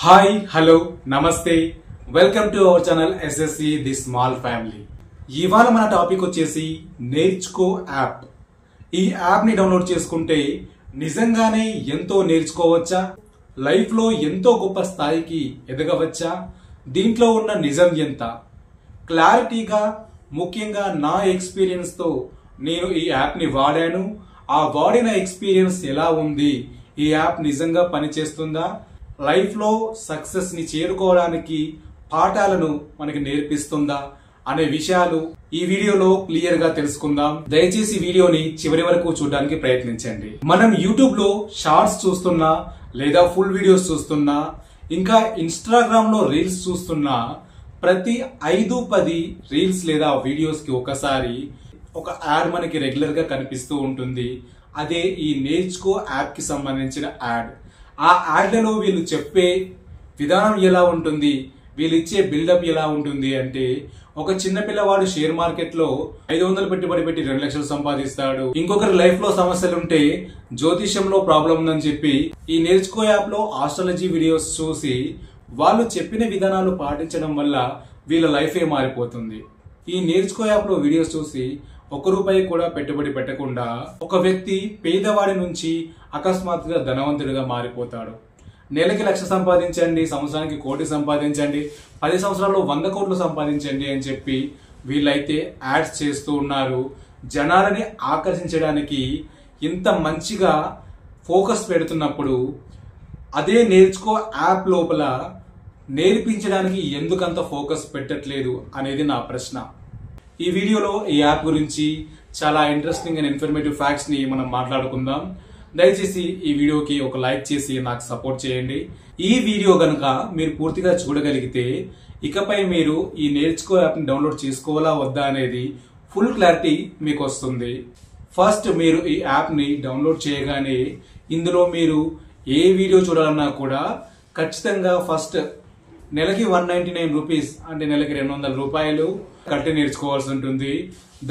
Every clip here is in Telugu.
హాయ్ హలో నమస్తే welcome to our channel SSC the small family. ఇవాళ మన టాపిక్ వచ్చేసి నేర్చుకో యాప్. ఈ యాప్ ని డౌన్లోడ్ చేసుకుంటే నిజంగానే ఎంతో నేర్చుకోవచ్చా, లైఫ్ లో ఎంతో గొప్ప స్థాయికి ఎదగవచ్చా, దీంట్లో ఉన్న నిజం ఎంత, క్లారిటీగా ముఖ్యంగా నా ఎక్స్పీరియన్స్ తో నేను ఈ యాప్ ని వాడాను. ఆ వాడిన ఎక్స్పీరియన్స్ ఎలా ఉంది, ఈ యాప్ నిజంగా పనిచేస్తుందా, లైఫ్ లో సక్సెస్ ని చేరుకోవడానికి పాఠాలను మనకి నేర్పిస్తుందా అనే విషయాలు ఈ వీడియోలో క్లియర్ గా తెలుసుకుందాం. దయచేసి వీడియోని చివరి వరకు చూడడానికి ప్రయత్నించండి. మనం యూట్యూబ్ లో షార్ట్స్ చూస్తున్నా లేదా ఫుల్ వీడియోస్ చూస్తున్నా, ఇంకా ఇన్స్టాగ్రామ్ లో రీల్స్ చూస్తున్నా, ప్రతి 5-10 రీల్స్ లేదా వీడియోస్ కి ఒకసారి ఒక యాడ్ మనకి రెగ్యులర్ గా కనిపిస్తూ ఉంటుంది. అదే ఈ నేర్చుకో యాప్ కి సంబంధించిన యాడ్. ఆ యాడ్లలో వీళ్ళు చెప్పే విధానం ఎలా ఉంటుంది, వీళ్ళు ఇచ్చే బిల్డప్ ఎలా ఉంటుంది అంటే, ఒక చిన్న పిల్లవాడు షేర్ మార్కెట్ లో 500 పెట్టుబడి పెట్టి 2 లక్షలు సంపాదిస్తాడు. ఇంకొకరి లైఫ్ లో సమస్యలుంటే జ్యోతిష్యంలో ప్రాబ్లం ఉందని చెప్పి ఈ నేర్చుకో యాప్ లో ఆస్ట్రాలజీ వీడియోస్ చూసి వాళ్ళు చెప్పిన విధానాలు పాటించడం వల్ల వీళ్ళ లైఫే మారిపోతుంది. ఈ నేర్చుకో యాప్ లో వీడియోస్ చూసి ₹1 కూడా పెట్టుబడి పెట్టకుండా ఒక వ్యక్తి పేదవాడి నుంచి అకస్మాత్తుగా ధనవంతుడిగా మారిపోతాడు. నెలకి 1 లక్ష సంపాదించండి, సంవత్సరానికి 1 కోటి సంపాదించండి, 10 సంవత్సరాల్లో 100 కోట్లు సంపాదించండి అని చెప్పి వీళ్ళైతే యాడ్స్ చేస్తూ ఉన్నారు. జనాలని ఆకర్షించడానికి ఇంత మంచిగా ఫోకస్ పెడుతున్నప్పుడు అదే నేర్చుకో యాప్ లోపల నేర్పించడానికి ఎందుకంత ఫోకస్ పెట్టట్లేదు అనేది నా ప్రశ్న. ఈ వీడియోలో ఈ యాప్ గురించి చాలా ఇంట్రెస్టింగ్ అండ్ ఇన్ఫర్మేటివ్ ఫ్యాక్ట్స్ ని మనం మాట్లాడుకుందాం. దయచేసి ఈ వీడియోకి ఒక లైక్ చేసి నాకు సపోర్ట్ చేయండి. ఈ వీడియో గనుక మీరు పూర్తిగా చూడగలిగితే ఇకపై మీరు ఈ నేర్చుకో యాప్ ని డౌన్లోడ్ చేసుకోవాలా వద్దా అనేది ఫుల్ క్లారిటీ మీకు వస్తుంది. ఫస్ట్ మీరు ఈ యాప్ ని డౌన్లోడ్ చేయగానే ఇందులో మీరు ఏ వీడియో చూడాలన్నా కూడా ఖచ్చితంగా ఫస్ట్ నెలకి ₹199 అంటే నెలకి ₹200 కట్టి నేర్చుకోవాల్సి ఉంటుంది.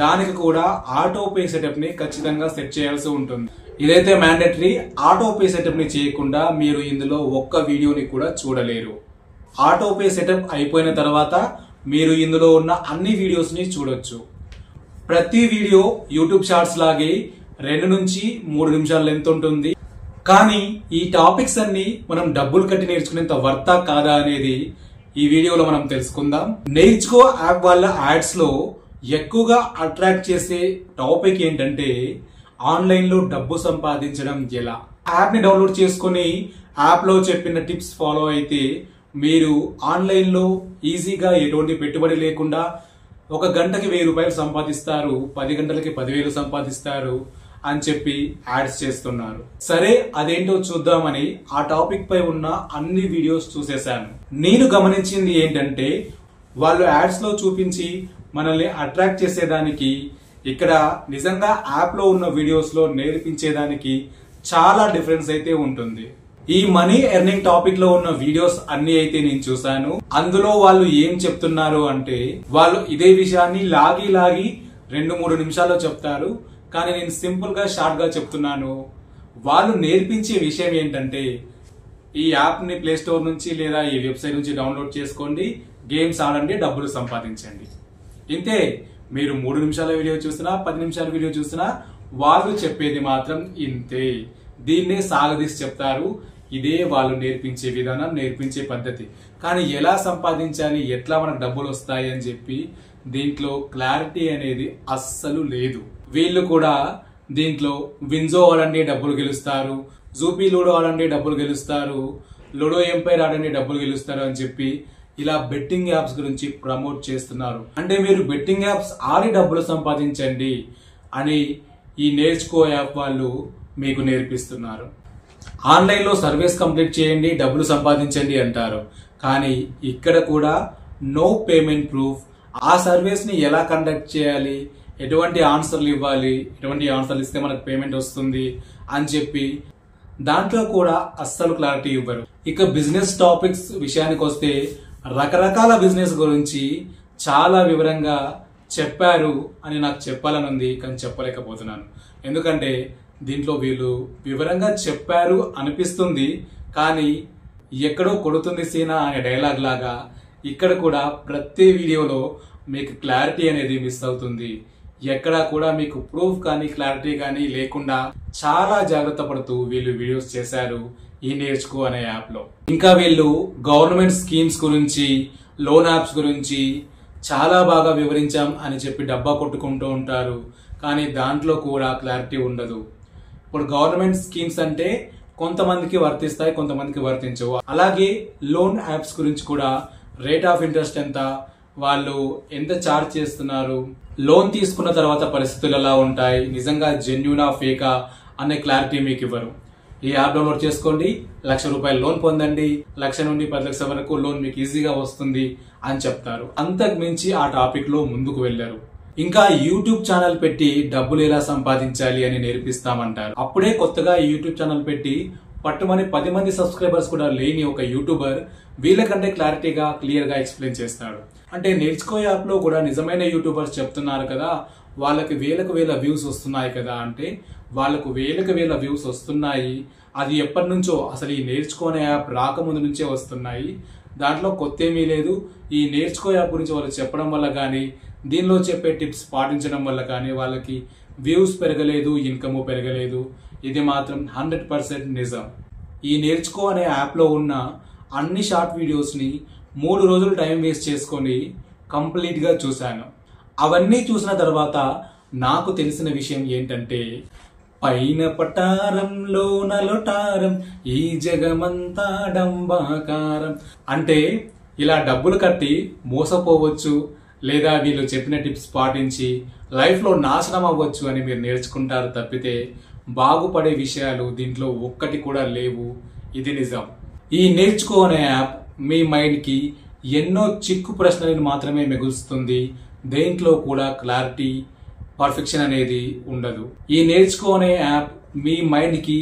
దానికి కూడా ఆటో పే సెటప్ ని ఖచ్చితంగా సెట్ చేయాల్సి ఉంటుంది. ఇదైతే మ్యాండేటరీ. ఆటో పే సెటప్ ని చేయకుండా మీరు ఇందులో ఒక్క వీడియోని కూడా చూడలేరు. ఆటో పే సెటప్ అయిపోయిన తర్వాత మీరు ఇందులో ఉన్న అన్ని వీడియోస్ ని చూడొచ్చు. ప్రతి వీడియో యూట్యూబ్ షార్ట్స్ లాగే 2 నుంచి 3 నిమిషాల లెంత్ ఉంటుంది. కానీ ఈ టాపిక్స్ అన్ని మనం డబ్బులు కట్టి నేర్చుకునేంత వర్తా కాదా అనేది ఈ వీడియోలో మనం తెలుసుకుందాం. నేర్చుకో యాప్ వాళ్ళ యాడ్స్ లో ఎక్కువగా అట్రాక్ట్ చేసే టాపిక్ ఏంటంటే ఆన్లైన్ లో డబ్బు సంపాదించడం ఎలా. యాప్ ని డౌన్లోడ్ చేసుకుని యాప్ లో చెప్పిన టిప్స్ ఫాలో అయితే మీరు ఆన్లైన్ లో ఈజీగా ఎటువంటి పెట్టుబడి లేకుండా 1 గంటకి ₹1000 సంపాదిస్తారు, 10 గంటలకి 10,000 సంపాదిస్తారు అని చెప్పి యాడ్స్ చేస్తున్నారు. సరే, అదేంటో చూద్దామని ఆ టాపిక్ పై ఉన్న అన్ని వీడియోస్ చూసేశాను. నేను గమనించింది ఏంటంటే వాళ్ళు యాడ్స్ లో చూపించి మనల్ని అట్రాక్ట్ చేసేదానికి, ఇక్కడ నిజంగా యాప్ లో ఉన్న వీడియోస్ లో నేర్పించేదానికి చాలా డిఫరెన్స్ అయితే ఉంటుంది. ఈ మనీ ఎర్నింగ్ టాపిక్ లో ఉన్న వీడియోస్ అన్ని అయితే నేను చూశాను. అందులో వాళ్ళు ఏం చెప్తున్నారు అంటే, వాళ్ళు ఇదే విషయాన్ని లాగి 2-3 నిమిషాల్లో చెప్తారు. కానీ నేను సింపుల్ గా షార్ట్ గా చెప్తున్నాను. వాళ్ళు నేర్పించే విషయం ఏంటంటే, ఈ యాప్ ని ప్లే స్టోర్ నుంచి లేదా ఈ వెబ్సైట్ నుంచి డౌన్లోడ్ చేసుకోండి, గేమ్స్ ఆడండి, డబ్బులు సంపాదించండి. ఇంతే. మీరు 3 నిమిషాల వీడియో చూసినా 10 నిమిషాల వీడియో చూసినా వాళ్ళు చెప్పేది మాత్రం ఇంతే. దీన్నే సాగదీసి చెప్తారు. ఇదే వాళ్ళు నేర్పించే విధానం, నేర్పించే పద్ధతి. కానీ ఎలా సంపాదించాలి, ఎట్లా మనకు డబ్బులు వస్తాయి అని చెప్పి దీంట్లో క్లారిటీ అనేది అస్సలు లేదు. వీళ్ళు కూడా దీంట్లో విన్జో ఆడండి డబ్బులు గెలుస్తారు, జూపీ లూడో ఆడండి డబ్బులు గెలుస్తారు, లూడో ఎంపైర్ ఆడండి డబ్బులు గెలుస్తారు అని చెప్పి ఇలా బెట్టింగ్ యాప్స్ గురించి ప్రమోట్ చేస్తున్నారు. అంటే మీరు బెట్టింగ్ యాప్స్ ఆడి డబ్బులు సంపాదించండి అని ఈ నేర్చుకో యాప్ వాళ్ళు మీకు నేర్పిస్తున్నారు. ఆన్లైన్ లో సర్వీస్ కంప్లీట్ చేయండి, డబ్బులు సంపాదించండి అంటారు. కానీ ఇక్కడ కూడా నో పేమెంట్ ప్రూఫ్. ఆ సర్వీస్ ని ఎలా కండక్ట్ చేయాలి, ఎటువంటి ఆన్సర్లు ఇవ్వాలి, ఎటువంటి ఆన్సర్లు ఇస్తే మనకు పేమెంట్ వస్తుంది అని చెప్పి దాంట్లో కూడా అస్సలు క్లారిటీ ఇవ్వరు. ఇక బిజినెస్ టాపిక్స్ విషయానికి వస్తే రకరకాల బిజినెస్ గురించి చాలా వివరంగా చెప్పారు అని నాకు చెప్పాలని ఉంది, కానీ చెప్పలేకపోతున్నాను. ఎందుకంటే దీంట్లో వీళ్ళు వివరంగా చెప్పారు అనిపిస్తుంది, కానీ ఎక్కడో కొడుతుంది సీనా అనే డైలాగ్ లాగా ఇక్కడ కూడా ప్రతి వీడియోలో మీకు క్లారిటీ అనేది మిస్ అవుతుంది. ఎక్కడా కూడా మీకు ప్రూఫ్ కానీ క్లారిటీ కానీ లేకుండా చాలా జాగ్రత్త పడుతూ వీళ్ళు వీడియోస్ చేశారు ఈ నేర్చుకో అనే యాప్ లో. ఇంకా వీళ్ళు గవర్నమెంట్ స్కీమ్స్ గురించి, లోన్ యాప్స్ గురించి చాలా బాగా వివరించాం అని చెప్పి డబ్బా కొట్టుకుంటూ ఉంటారు. కానీ దాంట్లో కూడా క్లారిటీ ఉండదు. ఇప్పుడు గవర్నమెంట్ స్కీమ్స్ అంటే కొంతమందికి వర్తిస్తాయి, కొంతమందికి వర్తించవు. అలాగే లోన్ యాప్స్ గురించి కూడా రేట్ ఆఫ్ ఇంట్రెస్ట్ ఎంత, వాళ్ళు ఎంత ఛార్జ్ చేస్తున్నారు, లోన్ తీసుకున్న తర్వాత పరిస్థితులు ఎలా ఉంటాయి, నిజంగా జెన్యూనా ఫేకా అనే క్లారిటీ మీకు ఇవ్వరు. ఈ యాప్ డౌన్లోడ్ చేసుకోండి, ₹1,00,000 లోన్ పొందండి, 1,00,000 నుండి 10,00,000 వరకు లోన్ మీకు ఈజీగా వస్తుంది అని చెప్తారు. అంతకు మించి ఆ టాపిక్ లో ముందుకు వెళ్లారు. ఇంకా యూట్యూబ్ ఛానల్ పెట్టి డబ్బులు ఎలా సంపాదించాలి అని నేర్పిస్తామంటారు. అప్పుడే కొత్తగా యూట్యూబ్ ఛానల్ పెట్టి పట్టుమని 10 మంది సబ్స్క్రైబర్స్ కూడా లేని ఒక యూట్యూబర్ వీళ్ళకంటే క్లారిటీగా క్లియర్ గా ఎక్స్ప్లెయిన్ చేస్తాడు. అంటే నేర్చుకో యాప్ లో కూడా నిజమైన యూట్యూబర్స్ చెప్తున్నారు కదా, వాళ్ళకి వేలకు వేల వ్యూస్ వస్తున్నాయి కదా అంటే వాళ్ళకు వేలకు వేల వ్యూస్ వస్తున్నాయి. అది ఎప్పటి నుంచో, అసలు ఈ నేర్చుకోనే యాప్ రాకముందు నుంచే వస్తున్నాయి. దాంట్లో కొత్త ఏమీ లేదు. ఈ నేర్చుకో యాప్ గురించి వాళ్ళు చెప్పడం వల్ల కానీ, దీనిలో చెప్పే టిప్స్ పాటించడం వల్ల కానీ వాళ్ళకి వ్యూస్ పెరగలేదు, ఇన్కమ్ పెరగలేదు. ఇది మాత్రం 100% నిజం. ఈ నేర్చుకో అనే యాప్ లో ఉన్న అన్ని షార్ట్ వీడియోస్ ని 3 రోజులు టైం వేస్ట్ చేసుకొని కంప్లీట్ గా చూశాను. అవన్నీ చూసిన తర్వాత నాకు తెలిసిన విషయం ఏంటంటే, పైన పటారంలో నలుటారం, ఈ జగమంతా డంబాకారం. అంటే ఇలా డబ్బులు కట్టి మోసపోవచ్చు, లేదా వీళ్ళు చెప్పిన టిప్స్ పాటించి లైఫ్ లో నాశనం అవ్వచ్చు అని మీరు నేర్చుకుంటారు తప్పితే బాగుపడే విషయాలు దీంట్లో ఒక్కటి కూడా లేవు. ఇది నిజం. ఈ నేర్చుకో అనే యాప్ మీ మైండ్ కి ఎన్నో చిక్కు ప్రశ్నలను మాత్రమే మిగులుస్తుంది. దేంట్లో కూడా క్లారిటీ, పర్ఫెక్షన్ అనేది ఉండదు. ఈ నేర్చుకో అనే యాప్ మీ మైండ్ కి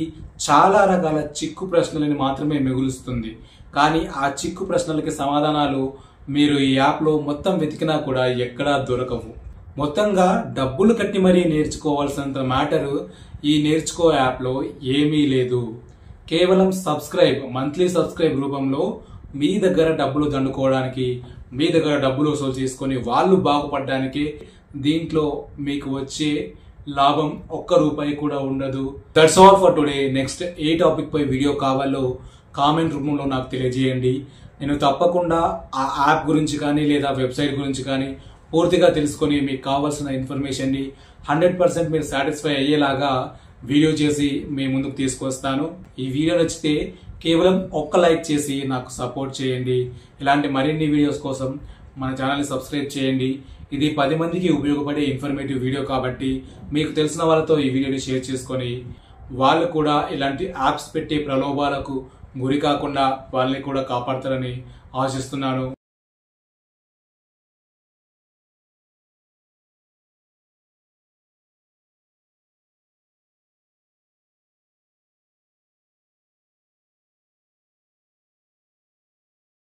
చాలా రకాల చిక్కు ప్రశ్నలను మాత్రమే మిగులుస్తుంది. కానీ ఆ చిక్కు ప్రశ్నలకి సమాధానాలు మీరు ఈ యాప్ లో మొత్తం వెతికినా కూడా ఎక్కడా దొరకవు. మొత్తంగా డబ్బులు కట్టి మరీ నేర్చుకోవాల్సినంత మ్యాటర్ ఈ నేర్చుకో యాప్ లో ఏమీ లేదు. కేవలం మంత్లీ సబ్స్క్రైబ్ రూపంలో మీ దగ్గర డబ్బులు దండుకోవడానికి, మీ దగ్గర డబ్బులు వసూలు చేసుకొని వాళ్ళు బాగుపడడానికి దీంట్లో మీకు వచ్చే లాభం ₹1 కూడా ఉండదు. That's all for today. Next ఏ టాపిక్ పై వీడియో కావాలో కామెంట్ రూపంలో నాకు తెలియజేయండి. నేను తప్పకుండా ఆ యాప్ గురించి కానీ లేదా వెబ్సైట్ గురించి కానీ పూర్తిగా తెలుసుకొని మీకు కావాల్సిన ఇన్ఫర్మేషన్ ని 100% మీరు సాటిస్ఫై అయ్యేలాగా వీడియో చేసి మీ ముందుకు తీసుకొస్తాను. ఈ వీడియో నచ్చితే కేవలం ఒక్క లైక్ చేసి నాకు సపోర్ట్ చేయండి. ఇలాంటి మరిన్ని వీడియోస్ కోసం మన ఛానల్ని సబ్స్క్రైబ్ చేయండి. ఇది 10 మందికి ఉపయోగపడే ఇన్ఫర్మేటివ్ వీడియో కాబట్టి మీకు తెలిసిన వాళ్ళతో ఈ వీడియోని షేర్ చేసుకొని వాళ్ళు కూడా ఇలాంటి యాప్స్ పెట్టే ప్రలోభాలకు గురి కాకుండా వాళ్ళని కూడా కాపాడతారని ఆశిస్తున్నాను.